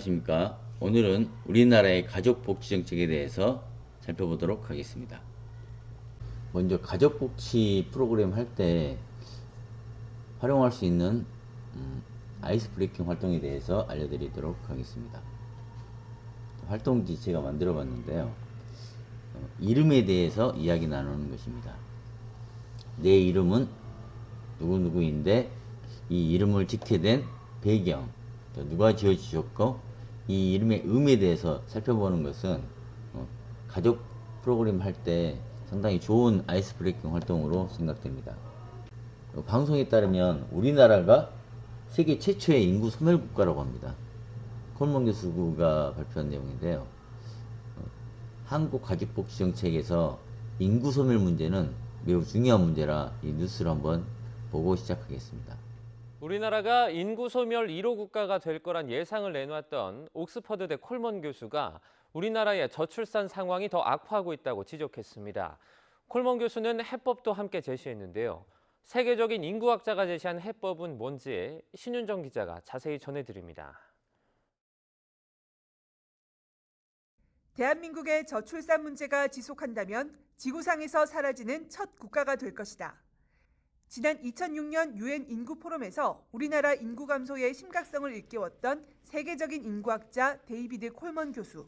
안녕하십니까. 오늘은 우리나라의 가족복지정책에 대해서 살펴보도록 하겠습니다. 먼저 가족복지 프로그램 할 때 활용할 수 있는 아이스 브레이킹 활동에 대해서 알려드리도록 하겠습니다. 활동지 제가 만들어 봤는데요. 이름에 대해서 이야기 나누는 것입니다. 내 이름은 누구누구인데 이 이름을 짓게 된 배경, 누가 지어주셨고 이 이름의 의미에 대해서 살펴보는 것은 가족 프로그램 할 때 상당히 좋은 아이스 브레이킹 활동으로 생각됩니다. 방송에 따르면 우리나라가 세계 최초의 인구 소멸 국가라고 합니다. 콜먼 교수가 발표한 내용인데요. 한국 가족복지 정책에서 인구 소멸 문제는 매우 중요한 문제라 이 뉴스를 한번 보고 시작하겠습니다. 우리나라가 인구 소멸 1호 국가가 될 거란 예상을 내놨던 옥스퍼드대 콜먼 교수가 우리나라의 저출산 상황이 더 악화하고 있다고 지적했습니다. 콜먼 교수는 해법도 함께 제시했는데요. 세계적인 인구학자가 제시한 해법은 뭔지 신윤정 기자가 자세히 전해드립니다. 대한민국의 저출산 문제가 지속한다면 지구상에서 사라지는 첫 국가가 될 것이다. 지난 2006년 유엔 인구 포럼에서 우리나라 인구 감소의 심각성을 일깨웠던 세계적인 인구학자 데이비드 콜먼 교수.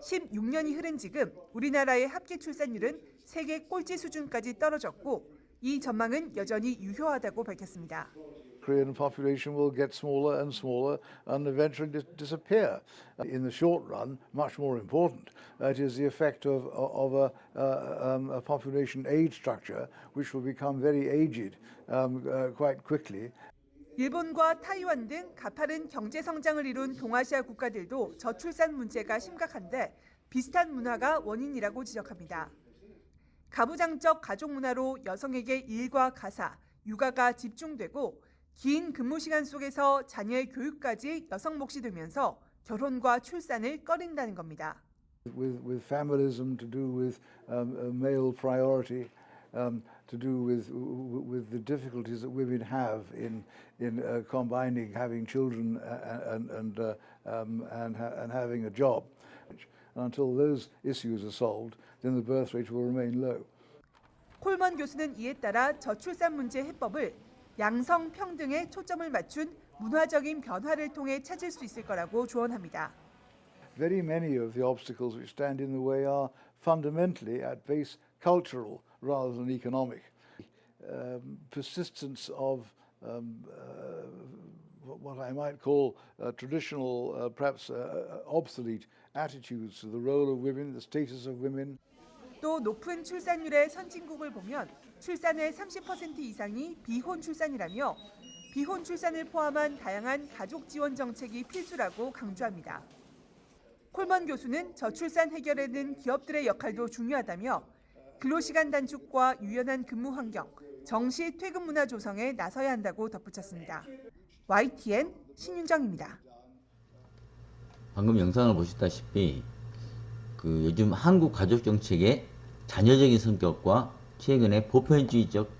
16년이 흐른 지금 우리나라의 합계 출산율은 세계 꼴찌 수준까지 떨어졌고 이 전망은 여전히 유효하다고 밝혔습니다. Korean population will get smaller and smaller and eventually disappear. In the short run, much more important, it is the effect of a population age structure, which will become very aged quite quickly. 일본과 타이완 등 가파른 경제 성장을 이룬 동아시아 국가들도 저출산 문제가 심각한데 비슷한 문화가 원인이라고 지적합니다. 가부장적 가족 문화로 여성에게 일과 가사, 육아가 집중되고 긴 근무 시간 속에서 자녀의 교육까지 여성 몫이 되면서 결혼과 출산을 꺼린다는 겁니다. With familism to do with male priority, to do with the difficulties that women have in combining having children and having a job. Until those issues are solved, then the birth rate will remain low. 콜먼 교수는 이에 따라 저출산 문제 해법을 양성 평등에 초점을 맞춘 문화적인 변화를 통해 찾을 수 있을 거라고 조언합니다. Very many of the obstacles which stand in the way are fundamentally at base cultural rather than economic. Persistence of what I might call traditional, perhaps obsolete attitudes to the role of women, the status of women. 또 높은 출산율의 선진국을 보면 출산의 30% 이상이 비혼 출산이라며 비혼 출산을 포함한 다양한 가족 지원 정책이 필수라고 강조합니다. 콜먼 교수는 저출산 해결에는 기업들의 역할도 중요하다며 근로시간 단축과 유연한 근무 환경, 정시 퇴근 문화 조성에 나서야 한다고 덧붙였습니다. YTN 신윤정입니다. 방금 영상을 보셨다시피 요즘 한국 가족 정책의 자녀적인 성격과 최근의 보편주의적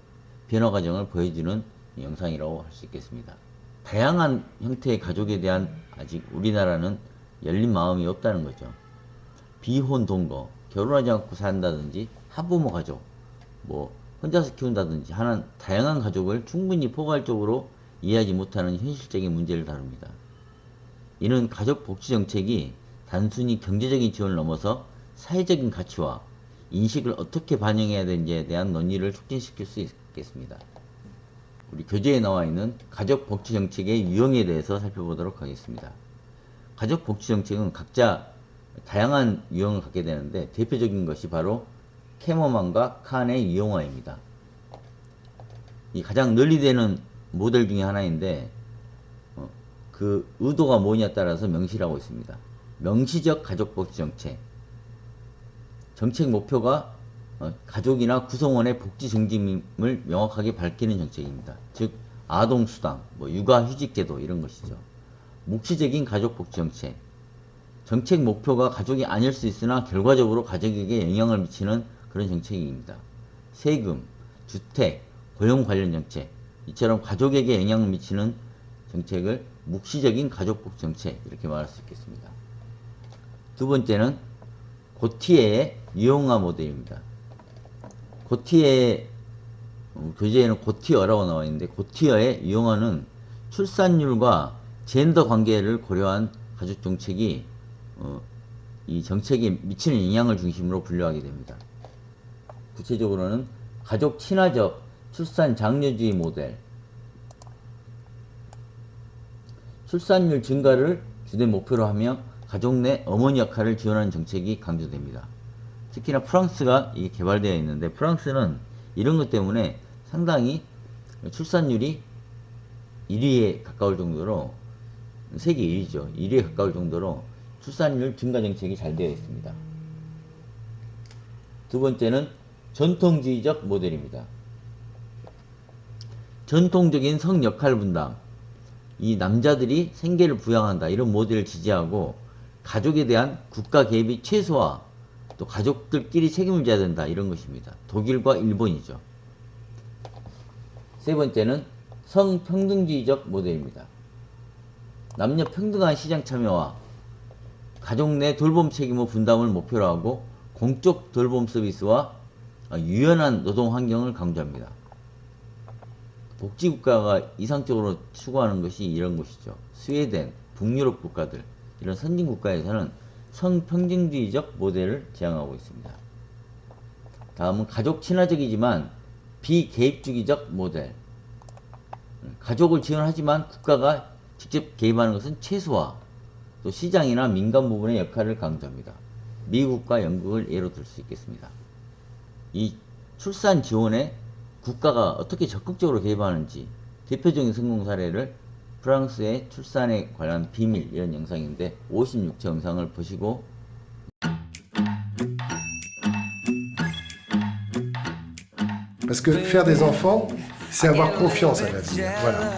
변화 과정을 보여주는 영상이라고 할 수 있겠습니다. 다양한 형태의 가족에 대한 아직 우리나라는 열린 마음이 없다는 거죠. 비혼 동거, 결혼하지 않고 산다든지 한부모 가족, 혼자서 키운다든지 하는 다양한 가족을 충분히 포괄적으로 이해하지 못하는 현실적인 문제를 다룹니다. 이는 가족 복지 정책이 단순히 경제적인 지원을 넘어서 사회적인 가치와 인식을 어떻게 반영해야 되는지에 대한 논의를 촉진시킬 수 있겠습니다. 우리 교재에 나와 있는 가족 복지 정책의 유형에 대해서 살펴보도록 하겠습니다. 가족 복지 정책은 각자 다양한 유형을 갖게 되는데 대표적인 것이 바로 캐머만과 칸의 유형화입니다. 이 가장 널리 되는 모델 중에 하나인데 그 의도가 뭐냐에 따라서 명시하고 있습니다. 명시적 가족복지 정책. 정책 목표가 가족이나 구성원의 복지 증진을 명확하게 밝히는 정책입니다. 즉 아동수당, 육아휴직제도 이런 것이죠. 묵시적인 가족복지 정책. 정책 목표가 가족이 아닐 수 있으나 결과적으로 가족에게 영향을 미치는 그런 정책입니다. 세금, 주택, 고용 관련 정책. 이처럼 가족에게 영향을 미치는 정책을 묵시적인 가족복 정책 이렇게 말할 수 있겠습니다. 두 번째는 고티에의 유형화 모델입니다. 고티에 교재에는 고티어라고 나와 있는데 고티어의 유형화는 출산율과 젠더 관계를 고려한 가족 정책이 이 정책에 미치는 영향을 중심으로 분류하게 됩니다. 구체적으로는 가족 친화적 출산 장려주의 모델, 출산율 증가를 주된 목표로 하며 가족 내 어머니 역할을 지원하는 정책이 강조됩니다. 특히나 프랑스가 이게 개발되어 있는데 프랑스는 이런 것 때문에 상당히 출산율이 1위에 가까울 정도로 세계 1위죠. 1위에 가까울 정도로 출산율 증가 정책이 잘 되어 있습니다. 두 번째는 전통주의적 모델입니다. 전통적인 성 역할 분담, 이 남자들이 생계를 부양한다 이런 모델을 지지하고 가족에 대한 국가 개입이 최소화, 또 가족들끼리 책임을 져야 된다 이런 것입니다. 독일과 일본이죠. 세 번째는 성평등주의적 모델입니다. 남녀 평등한 시장 참여와 가족 내 돌봄 책임의 분담을 목표로 하고 공적 돌봄 서비스와 유연한 노동 환경을 강조합니다. 복지국가가 이상적으로 추구하는 것이 이런 것이죠. 스웨덴, 북유럽 국가들, 이런 선진국가에서는 성평등주의적 모델을 지향하고 있습니다. 다음은 가족 친화적이지만 비개입주의적 모델. 가족을 지원하지만 국가가 직접 개입하는 것은 최소화, 또 시장이나 민간 부분의 역할을 강조합니다. 미국과 영국을 예로 들 수 있겠습니다. 이 출산 지원에 국가가 어떻게 적극적으로 개입하는지 대표적인 성공 사례를 프랑스의 출산에 관한 비밀 이런 영상인데 56초 영상을 보시고 Parce que faire des enfants, c'est avoir confiance à l'avenir. Voilà.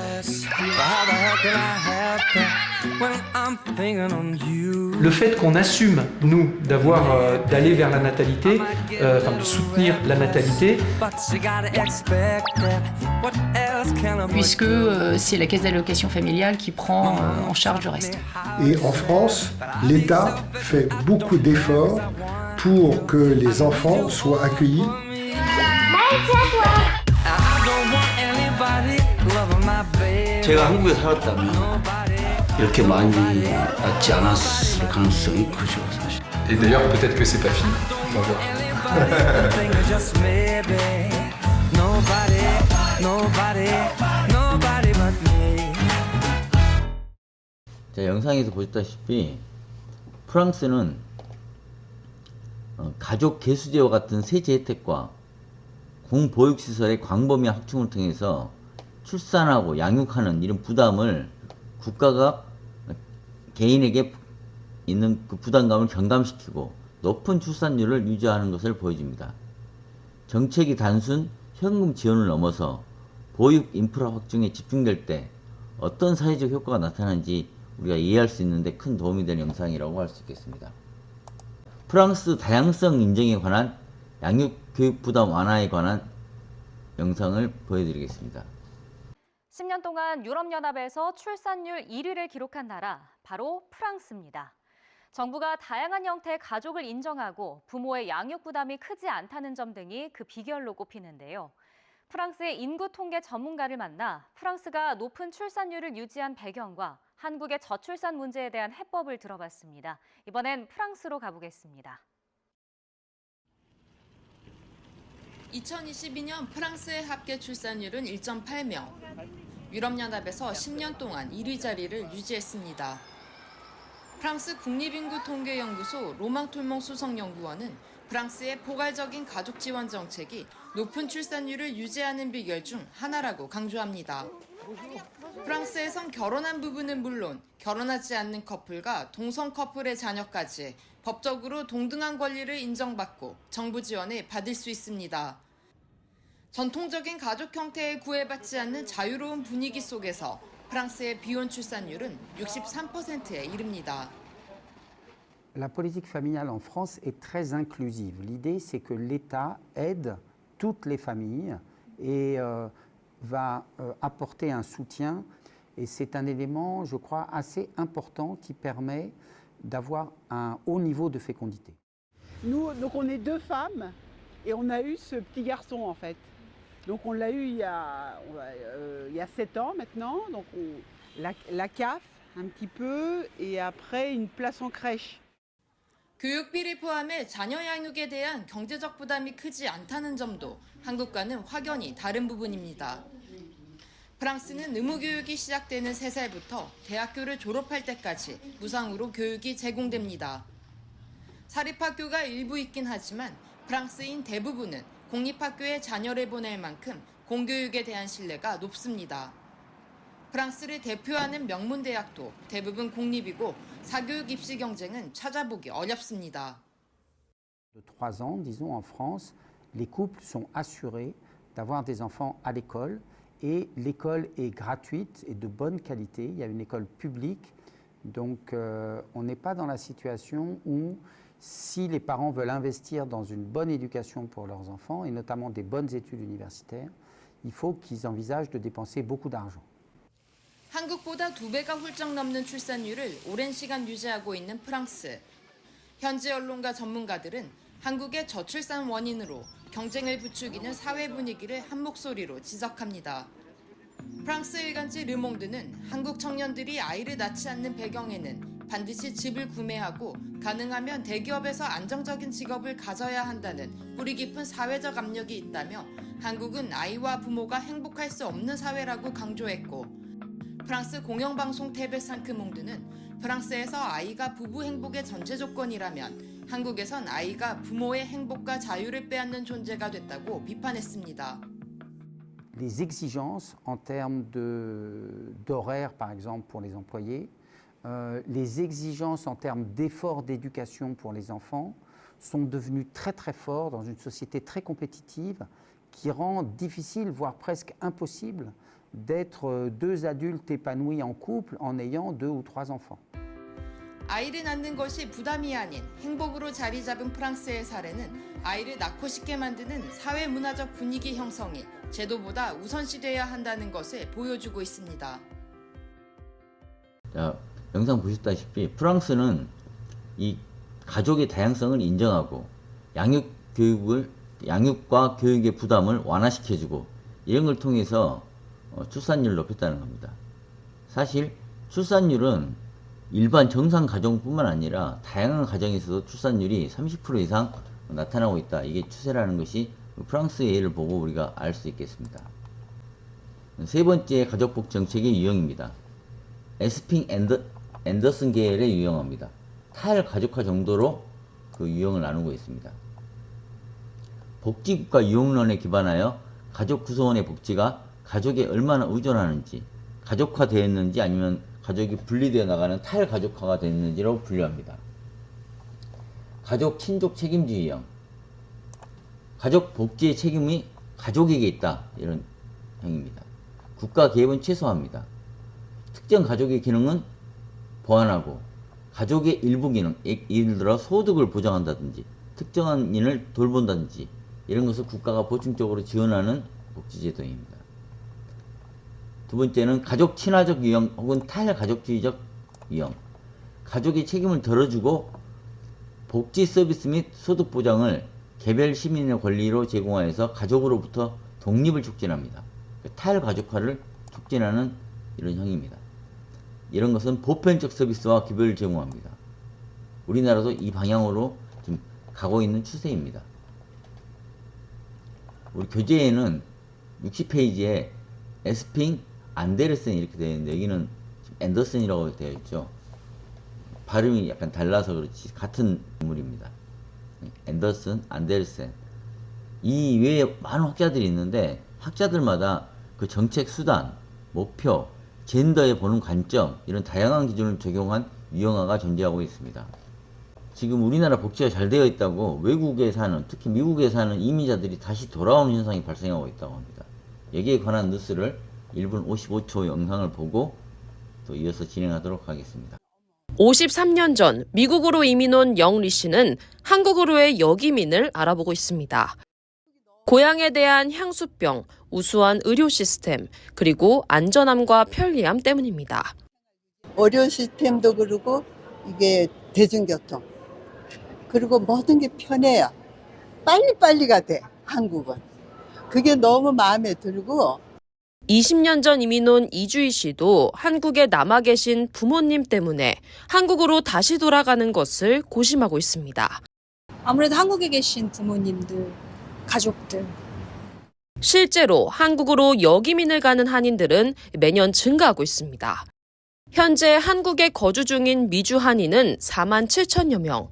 Le fait qu'on assume, nous, d'aller vers la natalité, de soutenir la natalité, puisque c'est la caisse d'allocation familiale qui prend en charge le reste. Et en France, l'État fait beaucoup d'efforts pour que les enfants soient accueillis. 제가 한국에 살았다면 이렇게 많이 낳지 않았을 가능성이 크죠, 사실. Et d'ailleurs, peut-être que c'est pas fini. On va voir. 자, 영상에서 보셨다시피 프랑스는 가족 개수제와 같은 세제 혜택과 공보육시설의 광범위한 확충을 통해서 출산하고 양육하는 이런 부담을 국가가 개인에게 있는 그 부담감을 경감시키고 높은 출산율을 유지하는 것을 보여줍니다. 정책이 단순 현금 지원을 넘어서 보육 인프라 확충에 집중될 때 어떤 사회적 효과가 나타나는지 우리가 이해할 수 있는데 큰 도움이 되는 영상이라고 할 수 있겠습니다. 프랑스 다양성 인정에 관한 양육 교육 부담 완화에 관한 영상을 보여드리겠습니다. 10년 동안 유럽연합에서 출산율 1위를 기록한 나라, 바로 프랑스입니다. 정부가 다양한 형태의 가족을 인정하고 부모의 양육 부담이 크지 않다는 점 등이 그 비결로 꼽히는데요. 프랑스의 인구 통계 전문가를 만나 프랑스가 높은 출산율을 유지한 배경과 한국의 저출산 문제에 대한 해법을 들어봤습니다. 이번엔 프랑스로 가보겠습니다. 2022년 프랑스의 합계 출산율은 1.8명. 유럽연합에서 10년 동안 1위 자리를 유지했습니다. 프랑스 국립인구통계연구소 로망톨몽 수석연구원은 프랑스의 포괄적인 가족 지원 정책이 높은 출산율을 유지하는 비결 중 하나라고 강조합니다. 프랑스에선 결혼한 부부는 물론 결혼하지 않는 커플과 동성 커플의 자녀까지 법적으로 동등한 권리를 인정받고 정부 지원을 받을 수 있습니다. 전통적인 가족 형태에 구애받지 않는 자유로운 분위기 속에서 프랑스의 비혼 출산율은 63%에 이릅니다. La politique familiale en France est très inclusive. L'idée, c'est que l'État aide toutes les familles et va apporter un soutien Et c'est un élément, je crois, assez important qui permet d'avoir un haut niveau de fécondité. Nous, donc on est 2 femmes et on a eu ce petit garçon en fait. Donc on l'a eu il y a 7 ans maintenant, donc la CAF un petit peu et après une place en crèche. 교육비를 포함해 자녀 양육에 대한 경제적 부담이 크지 않다는 점도 한국과는 확연히 다른 부분입니다. 프랑스는 의무교육이 시작되는 3살부터 대학교를 졸업할 때까지 무상으로 교육이 제공됩니다. 사립학교가 일부 있긴 하지만 프랑스인 대부분은 공립학교에 자녀를 보낼 만큼 공교육에 대한 신뢰가 높습니다. 프랑스를 대표하는 명문대학도 대부분 공립이고 사교육 입시 경쟁은 찾아보기 어렵습니다. De 3 ans, disons, en France, les couples sont assurés d'avoir des enfants à l'école et l'école est gratuite et de bonne qualité. Il y a une école publique, donc on n'est pas dans la situation où si les parents veulent investir dans une bonne éducation pour leurs enfants et notamment des bonnes études universitaires, il faut qu'ils envisagent de dépenser beaucoup d'argent. 한국보다 2배가 훌쩍 넘는 출산율을 오랜 시간 유지하고 있는 프랑스. 현지 언론과 전문가들은 한국의 저출산 원인으로 경쟁을 부추기는 사회 분위기를 한 목소리로 지적합니다. 프랑스 일간지 르몽드는 한국 청년들이 아이를 낳지 않는 배경에는 반드시 집을 구매하고 가능하면 대기업에서 안정적인 직업을 가져야 한다는 뿌리 깊은 사회적 압력이 있다며 한국은 아이와 부모가 행복할 수 없는 사회라고 강조했고 프랑스 공영방송 TV5 몽드는 프랑스에서 아이가 부부 행복의 전제 조건이라면 한국에선 아이가 부모의 행복과 자유를 빼앗는 존재가 됐다고 비판했습니다. Les exigences en termes d'horaire, par exemple, pour les employés, les exigences en termes d'efforts d'éducation pour les enfants sont devenues très très fortes dans une société très compétitive qui rend difficile, voire presque impossible, d'être 2 adultes épanouis en couple en ayant 2 ou 3 enfants. 아이를 낳는 것이 부담이 아닌 행복으로 자리 잡은 프랑스의 사례는 아이를 낳고 싶게 만드는 사회 문화적 분위기 형성이 제도보다 우선시돼야 한다는 것을 보여주고 있습니다. 자, 영상 보셨다시피 프랑스는 이 가족의 다양성을 인정하고 양육과 교육의 부담을 완화시켜주고 이런 걸 통해서 출산율을 높였다는 겁니다. 사실 출산율은 일반 정상 가정뿐만 아니라 다양한 가정에서도 출산율이 30% 이상 나타나고 있다. 이게 추세라는 것이 프랑스의 예를 보고 우리가 알 수 있겠습니다. 3번째 가족복 정책의 유형입니다. 에스핑 앤더슨 계열의 유형입니다. 탈가족화 정도로 그 유형을 나누고 있습니다. 복지국가 유형론에 기반하여 가족 구성원의 복지가 가족에 얼마나 의존하는지, 가족화되었는지 아니면 가족이 분리되어 나가는 탈가족화가 됐는지로 분류합니다. 가족 친족 책임주의 유형. 가족 복지의 책임이 가족에게 있다. 이런 형입니다. 국가 개입은 최소화합니다. 특정 가족의 기능은 보완하고 가족의 일부 기능, 예를 들어 소득을 보장한다든지 특정한 인을 돌본다든지 이런 것을 국가가 보충적으로 지원하는 복지제도입니다. 2번째는 가족 친화적 유형 혹은 탈가족주의적 유형. 가족의 책임을 덜어주고 복지 서비스 및 소득 보장을 개별 시민의 권리로 제공하여서 가족으로부터 독립을 촉진합니다. 탈가족화를 촉진하는 이런 형입니다. 이런 것은 보편적 서비스와 기별을 제공합니다. 우리나라도 이 방향으로 좀 가고 있는 추세입니다. 우리 교재에는 60페이지에 에스핑 안데르센 이렇게 되어 있는데 여기는 앤더슨이라고 되어 있죠. 발음이 약간 달라서 그렇지 같은 인물입니다. 앤더슨, 안데르센. 이 외에 많은 학자들이 있는데 학자들마다 그 정책 수단, 목표, 젠더에 보는 관점 이런 다양한 기준을 적용한 유형화가 존재하고 있습니다. 지금 우리나라 복지가 잘 되어 있다고 외국에 사는, 특히 미국에 사는 이민자들이 다시 돌아오는 현상이 발생하고 있다고 합니다. 여기에 관한 뉴스를 1분 55초 영상을 보고 또 이어서 진행하도록 하겠습니다. 53년 전 미국으로 이민 온 영리 씨는 한국으로의 역이민을 알아보고 있습니다. 고향에 대한 향수병, 우수한 의료 시스템, 그리고 안전함과 편리함 때문입니다. 의료 시스템도 그러고 이게 대중교통 그리고 모든 게 편해요. 빨리빨리가 돼, 한국은. 그게 너무 마음에 들고 20년 전 이민 온 이주희 씨도 한국에 남아 계신 부모님 때문에 한국으로 다시 돌아가는 것을 고심하고 있습니다. 아무래도 한국에 계신 부모님들, 가족들. 실제로 한국으로 여기민을 가는 한인들은 매년 증가하고 있습니다. 현재 한국에 거주 중인 미주 한인은 4만 7천여 명,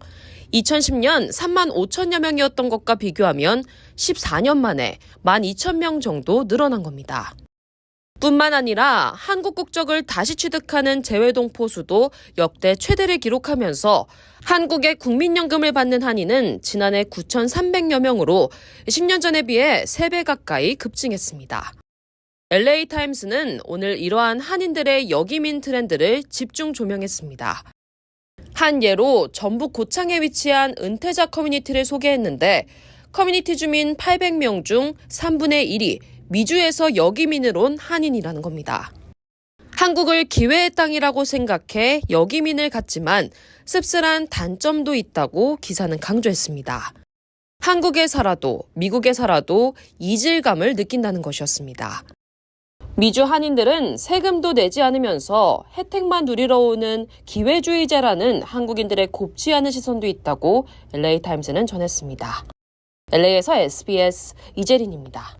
2010년 3만 5천여 명이었던 것과 비교하면 14년 만에 1만 2천 명 정도 늘어난 겁니다. 뿐만 아니라 한국 국적을 다시 취득하는 재외동포 수도 역대 최대를 기록하면서 한국의 국민연금을 받는 한인은 지난해 9,300여 명으로 10년 전에 비해 3배 가까이 급증했습니다. LA타임스는 오늘 이러한 한인들의 여기민 트렌드를 집중 조명했습니다. 한 예로 전북 고창에 위치한 은퇴자 커뮤니티를 소개했는데 커뮤니티 주민 800명 중 3분의 1이 미주에서 여기민으로 온 한인이라는 겁니다. 한국을 기회의 땅이라고 생각해 여기민을 갔지만 씁쓸한 단점도 있다고 기사는 강조했습니다. 한국에 살아도 미국에 살아도 이질감을 느낀다는 것이었습니다. 미주 한인들은 세금도 내지 않으면서 혜택만 누리러 오는 기회주의자라는 한국인들의 곱지 않은 시선도 있다고 LA타임스는 전했습니다. LA에서 SBS 이재린입니다.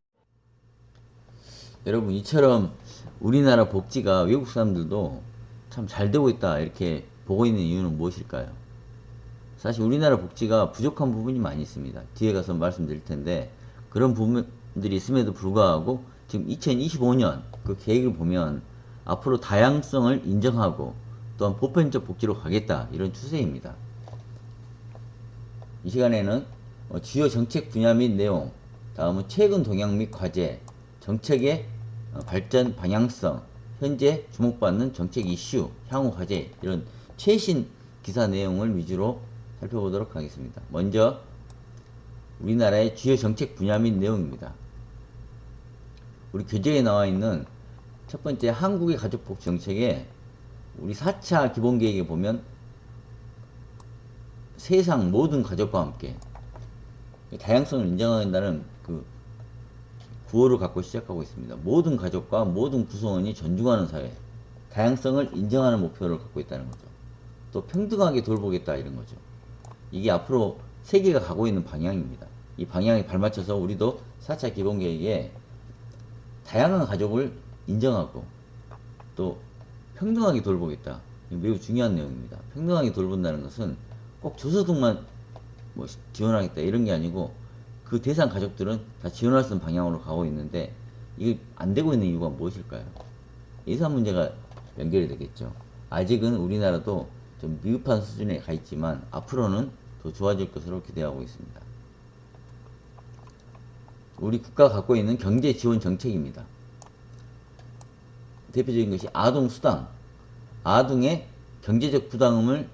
여러분, 이처럼 우리나라 복지가 외국 사람들도 참 잘 되고 있다 이렇게 보고 있는 이유는 무엇일까요? 사실 우리나라 복지가 부족한 부분이 많이 있습니다. 뒤에 가서 말씀드릴 텐데 그런 부분들이 있음에도 불구하고 지금 2025년 그 계획을 보면 앞으로 다양성을 인정하고 또한 보편적 복지로 가겠다 이런 추세입니다. 이 시간에는 주요 정책 분야 및 내용, 다음은 최근 동향 및 과제, 정책의 발전 방향성, 현재 주목받는 정책 이슈, 향후 과제 이런 최신 기사 내용을 위주로 살펴보도록 하겠습니다. 먼저 우리나라의 주요 정책 분야 및 내용입니다. 우리 교재에 나와 있는 첫 번째 한국의 가족복지 정책에 우리 4차 기본계획에 보면 세상 모든 가족과 함께 다양성을 인정한다는 그 구호를 갖고 시작하고 있습니다. 모든 가족과 모든 구성원이 존중하는 사회, 다양성을 인정하는 목표를 갖고 있다는 거죠. 또 평등하게 돌보겠다 이런 거죠. 이게 앞으로 세계가 가고 있는 방향입니다. 이 방향에 발맞춰서 우리도 4차 기본계획에 다양한 가족을 인정하고 또 평등하게 돌보겠다. 매우 중요한 내용입니다. 평등하게 돌본다는 것은 꼭 저소득만 지원하겠다 이런 게 아니고 그 대상 가족들은 다 지원할 수 있는 방향으로 가고 있는데 이게 안 되고 있는 이유가 무엇일까요? 예산 문제가 연결이 되겠죠. 아직은 우리나라도 좀 미흡한 수준에 가 있지만 앞으로는 더 좋아질 것으로 기대하고 있습니다. 우리 국가가 갖고 있는 경제 지원 정책입니다. 대표적인 것이 아동수당. 아동의 경제적 부담을,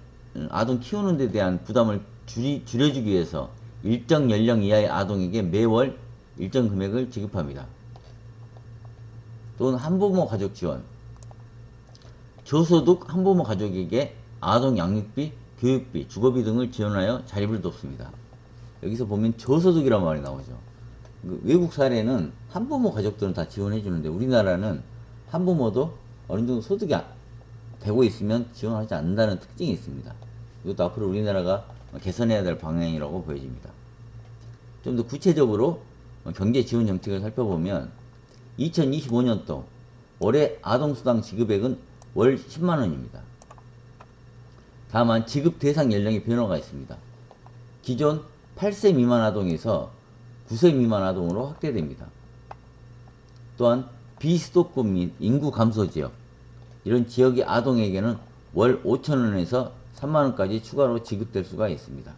아동 키우는 데 대한 부담을 줄여주기 위해서 일정 연령 이하의 아동에게 매월 일정 금액을 지급합니다. 또는 한부모 가족 지원. 저소득 한부모 가족에게 아동 양육비, 교육비, 주거비 등을 지원하여 자립을 돕습니다. 여기서 보면 저소득이라는 말이 나오죠. 외국 사례는 한부모 가족들은 다 지원해 주는데 우리나라는 한부모도 어느 정도 소득이 되고 있으면 지원하지 않는다는 특징이 있습니다. 이것도 앞으로 우리나라가 개선해야 될 방향이라고 보여집니다. 좀 더 구체적으로 경제 지원 정책을 살펴보면 2025년도 올해 아동수당 지급액은 월 10만원입니다. 다만 지급 대상 연령의 변화가 있습니다. 기존 8세 미만 아동에서 9세 미만 아동으로 확대됩니다. 또한 비수도권 및 인구 감소 지역, 이런 지역의 아동에게는 월 5,000원에서 3만원까지 추가로 지급될 수가 있습니다.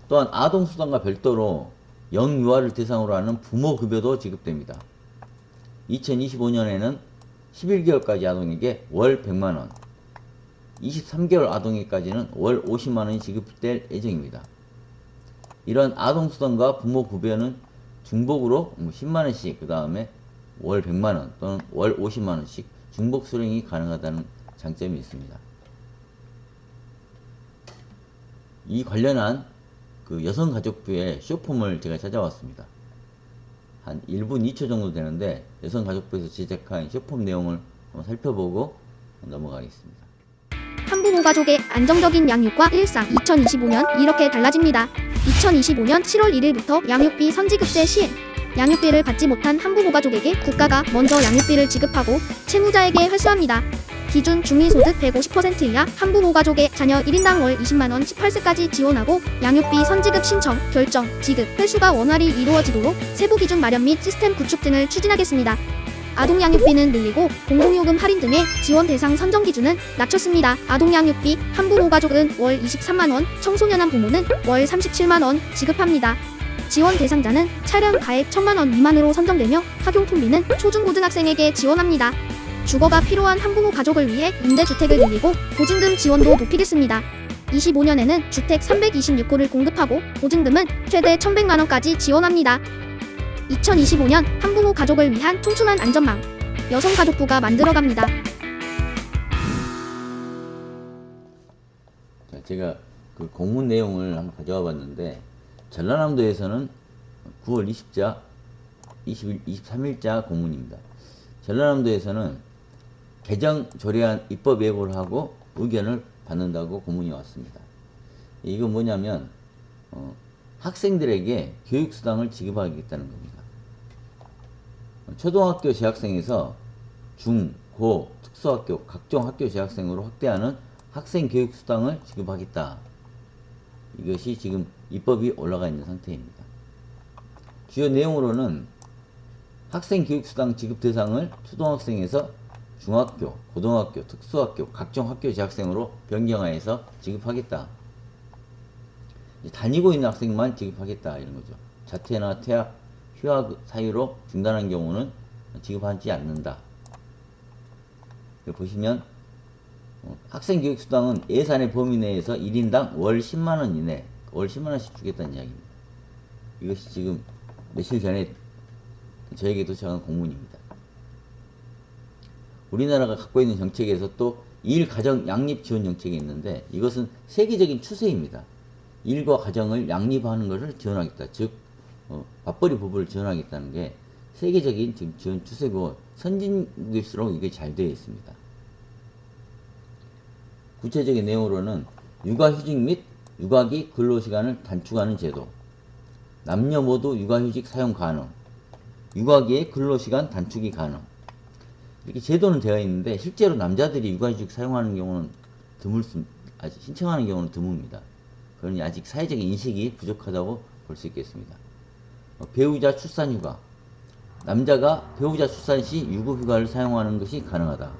또한 아동수당과 별도로 영유아를 대상으로 하는 부모급여도 지급됩니다. 2025년에는 11개월까지 아동에게 월 100만원, 23개월 아동에게까지는 월 50만원이 지급될 예정입니다. 이런 아동수당과 부모 급여는 중복으로 10만 원씩, 그 다음에 월 100만 원 또는 월 50만 원씩 중복 수령이 가능하다는 장점이 있습니다. 이 관련한 그 여성가족부의 쇼폼을 제가 찾아왔습니다. 한 1분 2초 정도 되는데 여성가족부에서 제작한 쇼폼 내용을 한번 살펴보고 넘어가겠습니다. 한부모 가족의 안정적인 양육과 일상 2025년 이렇게 달라집니다. 2025년 7월 1일부터 양육비 선지급제 시행. 양육비를 받지 못한 한부모 가족에게 국가가 먼저 양육비를 지급하고 채무자에게 회수합니다. 기준 중위소득 150% 이하 한부모 가족의 자녀 1인당 월 20만 원 18세까지 지원하고 양육비 선지급 신청, 결정, 지급, 회수가 원활히 이루어지도록 세부 기준 마련 및 시스템 구축 등을 추진하겠습니다. 아동 양육비는 늘리고 공공요금 할인 등의 지원 대상 선정 기준은 낮췄습니다. 아동 양육비 한부모 가족은 월 23만 원, 청소년한 부모는 월 37만 원 지급합니다. 지원 대상자는 차량 가액 1,000만 원 미만으로 선정되며 학용통비는 초중고등학생에게 지원합니다. 주거가 필요한 한부모 가족을 위해 임대주택을 늘리고 보증금 지원도 높이겠습니다. 25년에는 주택 326호를 공급하고 보증금은 최대 1,100만 원까지 지원합니다. 2025년 한부모 가족을 위한 촘촘한 안전망, 여성가족부가 만들어갑니다. 제가 그 공문 내용을 한번 가져와 봤는데 전라남도에서는 9월 23일자 공문입니다. 전라남도에서는 개정 조례안 입법 예고를 하고 의견을 받는다고 공문이 왔습니다. 이건 뭐냐면 학생들에게 교육수당을 지급하겠다는 겁니다. 초등학교 재학생에서 중, 고, 특수학교, 각종 학교 재학생으로 확대하는 학생교육수당을 지급하겠다. 이것이 지금 입법이 올라가 있는 상태입니다. 주요 내용으로는 학생교육수당 지급 대상을 초등학생에서 중학교, 고등학교, 특수학교, 각종 학교 재학생으로 변경하여서 지급하겠다. 다니고 있는 학생만 지급하겠다 이런 거죠. 자퇴나 퇴학, 휴학 사유로 중단한 경우는 지급하지 않는다. 보시면 학생교육수당은 예산의 범위 내에서 1인당 월 10만 원 이내, 월 10만 원씩 주겠다는 이야기입니다. 이것이 지금 며칠 전에 저에게 도착한 공문입니다. 우리나라가 갖고 있는 정책에서 또 일가정 양립 지원 정책이 있는데 이것은 세계적인 추세입니다. 일과 가정을 양립하는 것을 지원하겠다. 즉 맞벌이 부부를 지원하겠다는 게 세계적인 지금 지원 추세고 선진국일수록 이게 잘 되어 있습니다. 구체적인 내용으로는 육아휴직 및 육아기 근로시간을 단축하는 제도, 남녀 모두 육아휴직 사용 가능, 육아기의 근로시간 단축이 가능. 이렇게 제도는 되어 있는데 실제로 남자들이 육아휴직 사용하는 경우는 아직 신청하는 경우는 드뭅니다. 그러니 아직 사회적인 인식이 부족하다고 볼 수 있겠습니다. 배우자 출산휴가, 남자가 배우자 출산 시 유급휴가를 사용하는 것이 가능하다.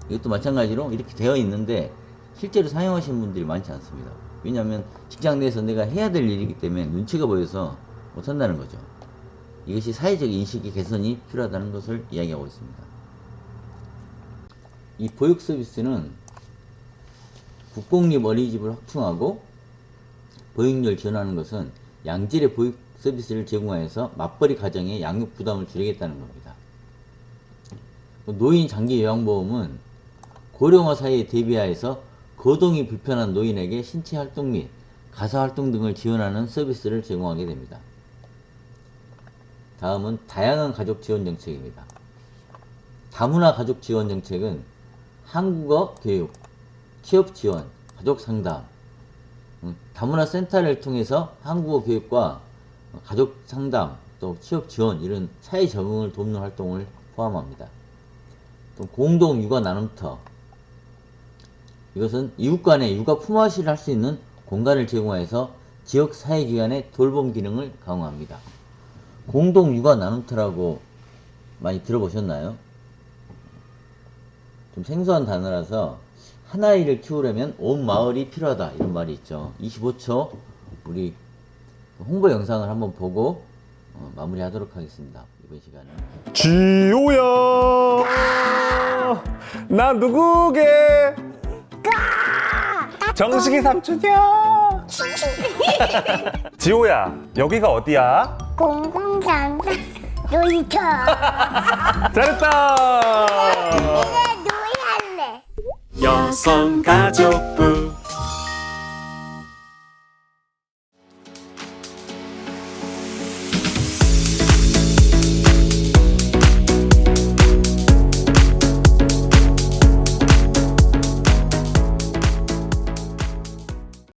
이것도 마찬가지로 이렇게 되어 있는데 실제로 사용하시는 분들이 많지 않습니다. 왜냐하면 직장 내에서 내가 해야 될 일이기 때문에 눈치가 보여서 못한다는 거죠. 이것이 사회적 인식의 개선이 필요하다는 것을 이야기하고 있습니다. 이 보육 서비스는 국공립 어린이집을 확충하고 보육료를 지원하는 것은 양질의 보육 서비스를 제공하여서 맞벌이 가정의 양육 부담을 줄이겠다는 겁니다. 노인 장기 요양보험은 고령화 사회에 대비하여서 거동이 불편한 노인에게 신체 활동 및 가사 활동 등을 지원하는 서비스를 제공하게 됩니다. 다음은 다양한 가족 지원 정책입니다. 다문화 가족 지원 정책은 한국어 교육, 취업 지원, 가족 상담, 다문화 센터를 통해서 한국어 교육과 가족 상담, 또 취업 지원 이런 사회 적응을 돕는 활동을 포함합니다. 또 공동 육아 나눔터, 이것은 이웃 간의 육아 품앗이를 할 수 있는 공간을 제공해서 지역 사회기관의 돌봄 기능을 강화합니다. 공동 육아 나눔터라고 많이 들어보셨나요? 좀 생소한 단어라서 한 아이를 키우려면 온 마을이 필요하다 이런 말이 있죠. 25초 우리 홍보 영상을 한번 보고 마무리하도록 하겠습니다. 이번 시간은 지호야 나 누구게 정식이 삼촌이야 지호야, 여기가 어디야? 공공장사 놀이터. 잘했다. 내가 놀이 할래. 여성가족